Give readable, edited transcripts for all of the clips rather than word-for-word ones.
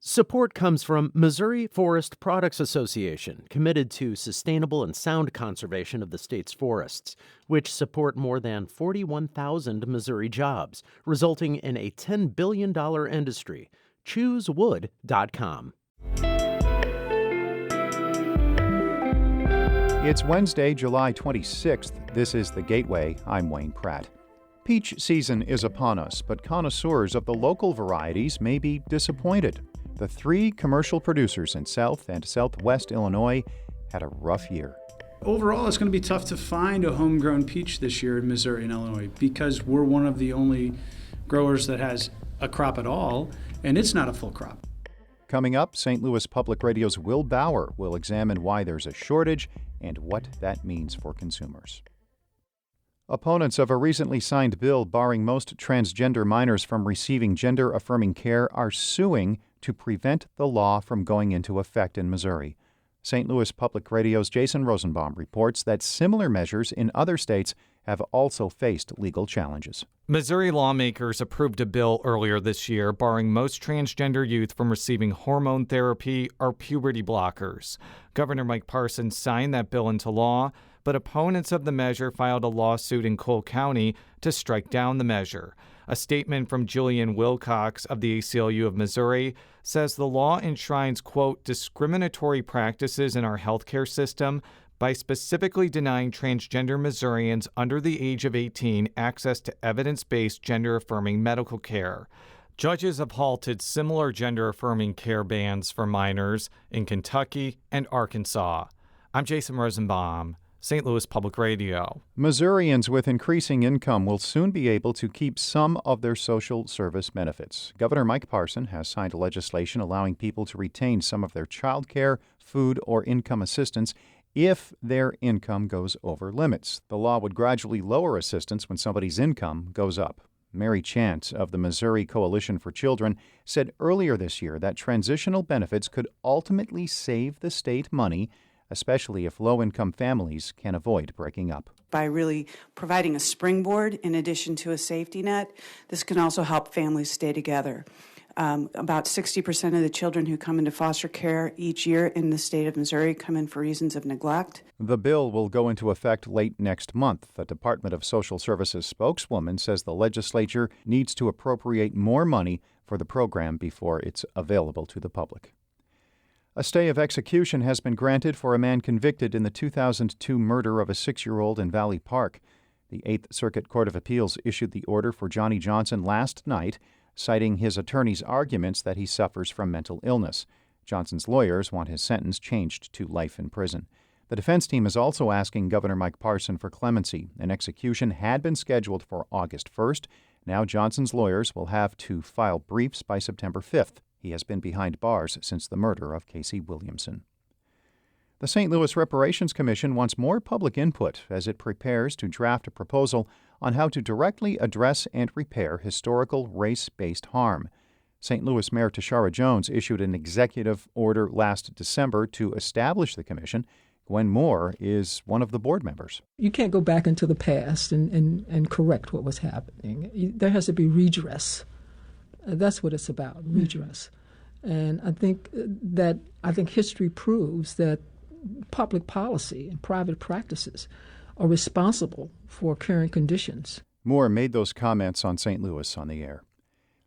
Support comes from Missouri Forest Products Association, committed to sustainable and sound conservation of the state's forests, which support more than 41,000 Missouri jobs, resulting in a $10 billion industry. ChooseWood.com. It's Wednesday, July 26th. This is The Gateway. I'm Wayne Pratt. Peach season is upon us, but connoisseurs of the local varieties may be disappointed. The three commercial producers in South and Southwest Illinois had a rough year. Overall, it's going to be tough to find a homegrown peach this year in Missouri and Illinois because we're one of the only growers that has a crop at all, and it's not a full crop. Coming up, St. Louis Public Radio's Will Bauer will examine why there's a shortage and what that means for consumers. Opponents of a recently signed bill barring most transgender minors from receiving gender-affirming care are suing to prevent the law from going into effect in Missouri. St. Louis Public Radio's Jason Rosenbaum reports that similar measures in other states have also faced legal challenges. Missouri lawmakers approved a bill earlier this year barring most transgender youth from receiving hormone therapy or puberty blockers. Governor Mike Parson signed that bill into law, but opponents of the measure filed a lawsuit in Cole County to strike down the measure. A statement from Jillian Wilcox of the ACLU of Missouri says the law enshrines, quote, discriminatory practices in our healthcare system by specifically denying transgender Missourians under the age of 18 access to evidence-based gender-affirming medical care. Judges have halted similar gender-affirming care bans for minors in Kentucky and Arkansas. I'm Jason Rosenbaum, St. Louis Public Radio. Missourians with increasing income will soon be able to keep some of their social service benefits. Governor Mike Parson has signed legislation allowing people to retain some of their child care, food, or income assistance if their income goes over limits. The law would gradually lower assistance when somebody's income goes up. Mary Chant of the Missouri Coalition for Children said earlier this year that transitional benefits could ultimately save the state money, especially if low-income families can avoid breaking up. By really providing a springboard in addition to a safety net, this can also help families stay together. About 60% of the children who come into foster care each year in the state of Missouri come in for reasons of neglect. The bill will go into effect late next month. The Department of Social Services spokeswoman says the legislature needs to appropriate more money for the program before it's available to the public. A stay of execution has been granted for a man convicted in the 2002 murder of a 6-year-old in Valley Park. The Eighth Circuit Court of Appeals issued the order for Johnny Johnson last night, citing his attorney's arguments that he suffers from mental illness. Johnson's lawyers want his sentence changed to life in prison. The defense team is also asking Governor Mike Parson for clemency. An execution had been scheduled for August 1st. Now Johnson's lawyers will have to file briefs by September 5th. He has been behind bars since the murder of Casey Williamson. The St. Louis Reparations Commission wants more public input as it prepares to draft a proposal on how to directly address and repair historical race-based harm. St. Louis Mayor Tashara Jones issued an executive order last December to establish the commission. Gwen Moore is one of the board members. You can't go back into the past and correct what was happening. There has to be redress. That's what it's about, redress. And I think history proves that public policy and private practices are responsible for current conditions. Moore made those comments on St. Louis on the air.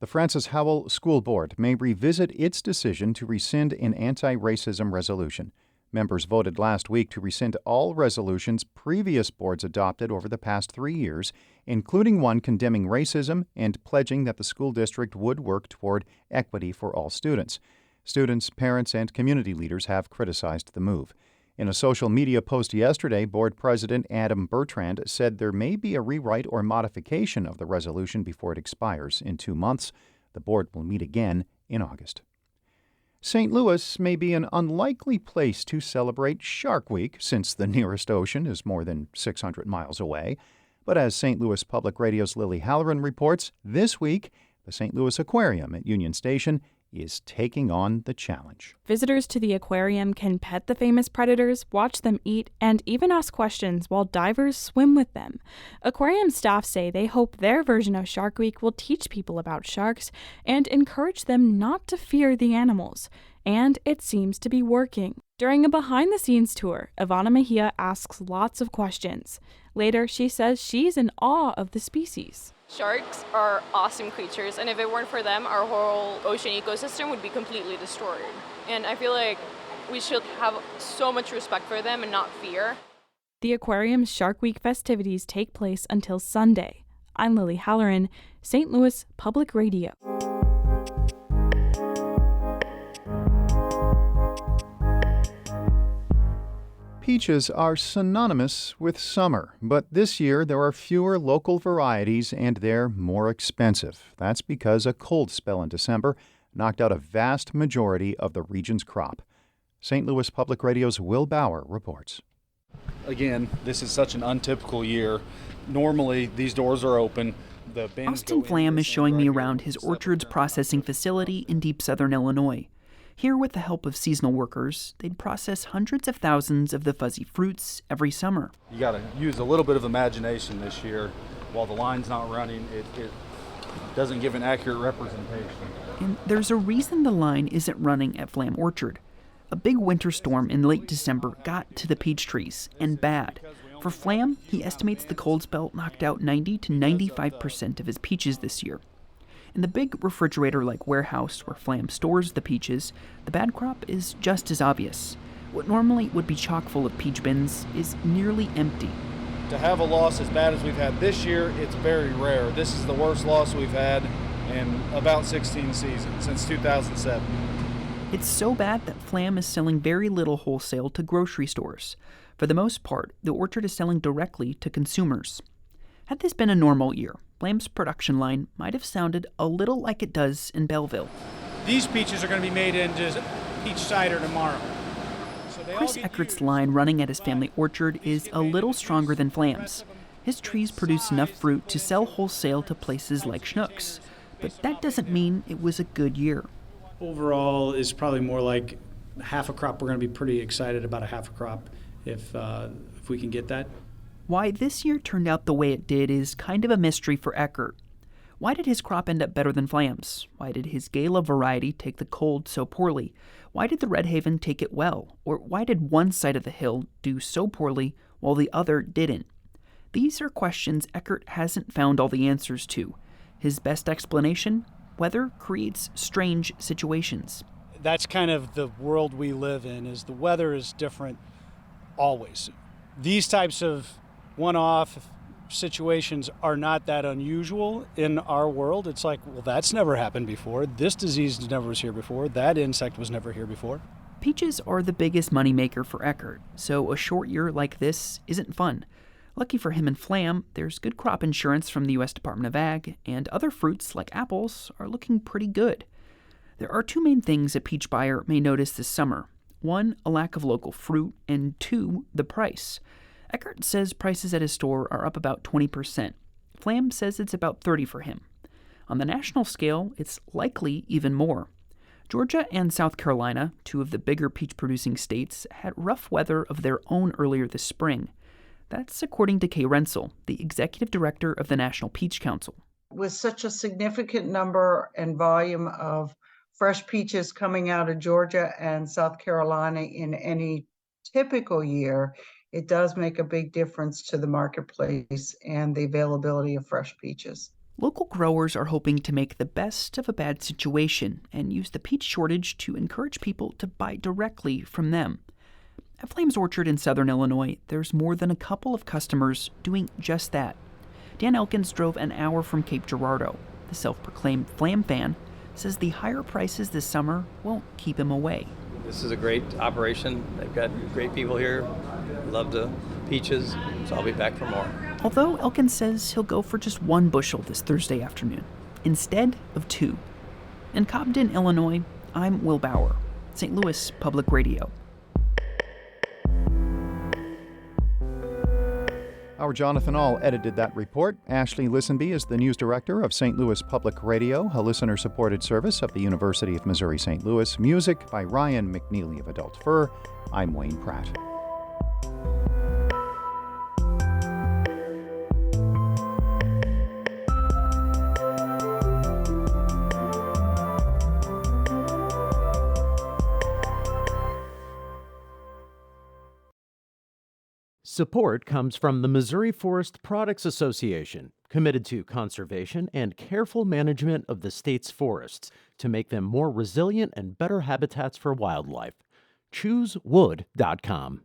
The Francis Howell School Board may revisit its decision to rescind an anti-racism resolution. Members voted last week to rescind all resolutions previous boards adopted over the past 3 years, including one condemning racism and pledging that the school district would work toward equity for all students. Students, parents, and community leaders have criticized the move. In a social media post yesterday, Board President Adam Bertrand said there may be a rewrite or modification of the resolution before it expires in 2 months. The board will meet again in August. St. Louis may be an unlikely place to celebrate Shark Week since the nearest ocean is more than 600 miles away. But as St. Louis Public Radio's Lily Halloran reports, this week, the St. Louis Aquarium at Union Station is taking on the challenge. Visitors to the aquarium can pet the famous predators, watch them eat, and even ask questions while divers swim with them. Aquarium staff say they hope their version of Shark Week will teach people about sharks and encourage them not to fear the animals. And it seems to be working. During a behind-the-scenes tour, Ivana Mejia asks lots of questions. Later, she says she's in awe of the species. Sharks are awesome creatures, and if it weren't for them, our whole ocean ecosystem would be completely destroyed. And I feel like we should have so much respect for them and not fear. The aquarium's Shark Week festivities take place until Sunday. I'm Lily Halloran, St. Louis Public Radio. Peaches are synonymous with summer, but this year there are fewer local varieties and they're more expensive. That's because a cold spell in December knocked out a vast majority of the region's crop. St. Louis Public Radio's Will Bauer reports. Again, this is such an untypical year. Normally, these doors are open. Austin Flam is showing me around his orchards processing facility in deep southern Illinois. Here, with the help of seasonal workers, they'd process hundreds of thousands of the fuzzy fruits every summer. You got to use a little bit of imagination this year. While the line's not running, it doesn't give an accurate representation. And there's a reason the line isn't running at Flam Orchard. A big winter storm in late December got to the peach trees, and bad. For Flam, he estimates the cold spell knocked out 90 to 95% of his peaches this year. In the big refrigerator-like warehouse where Flam stores the peaches, the bad crop is just as obvious. What normally would be chock full of peach bins is nearly empty. To have a loss as bad as we've had this year, it's very rare. This is the worst loss we've had in about 16 seasons, since 2007. It's so bad that Flam is selling very little wholesale to grocery stores. For the most part, the orchard is selling directly to consumers. Had this been a normal year, Flam's production line might have sounded a little like it does in Belleville. These peaches are going to be made into peach cider tomorrow. Chris Eckert's line running at his family orchard is a little stronger than Flam's. His trees produce enough fruit to sell wholesale to places like Schnucks, but that doesn't mean it was a good year. Overall is probably more like half a crop. We're going to be pretty excited about a half a crop if we can get that. Why this year turned out the way it did is kind of a mystery for Eckert. Why did his crop end up better than Flam's? Why did his Gala variety take the cold so poorly? Why did the Redhaven take it well? Or why did one side of the hill do so poorly while the other didn't? These are questions Eckert hasn't found all the answers to. His best explanation? Weather creates strange situations. That's kind of the world we live in, is the weather is different always. These types of one-off situations are not that unusual in our world. It's like, well, that's never happened before. This disease never was here before. That insect was never here before. Peaches are the biggest moneymaker for Eckert, so a short year like this isn't fun. Lucky for him and Flam, there's good crop insurance from the U.S. Department of Ag, and other fruits like apples are looking pretty good. There are two main things a peach buyer may notice this summer. One, a lack of local fruit, and two, the price. Eckert says prices at his store are up about 20%. Flam says it's about 30% for him. On the national scale, it's likely even more. Georgia and South Carolina, two of the bigger peach-producing states, had rough weather of their own earlier this spring. That's according to Kay Rensel, the executive director of the National Peach Council. With such a significant number and volume of fresh peaches coming out of Georgia and South Carolina in any typical year, it does make a big difference to the marketplace and the availability of fresh peaches. Local growers are hoping to make the best of a bad situation and use the peach shortage to encourage people to buy directly from them. At Flam's Orchard in southern Illinois, there's more than a couple of customers doing just that. Dan Elkins drove an hour from Cape Girardeau. The self-proclaimed Flam fan says the higher prices this summer won't keep him away. This is a great operation. They've got great people here. Love the peaches, so I'll be back for more. Although Elkins says he'll go for just one bushel this Thursday afternoon, instead of two. In Cobden, Illinois, I'm Will Bauer, St. Louis Public Radio. Our Jonathan Ahl edited that report. Ashley Lisenby is the news director of St. Louis Public Radio, a listener-supported service of the University of Missouri-St. Louis. Music by Ryan McNeely of Adult Fur. I'm Wayne Pratt. Support comes from the Missouri Forest Products Association, committed to conservation and careful management of the state's forests to make them more resilient and better habitats for wildlife. ChooseWood.com.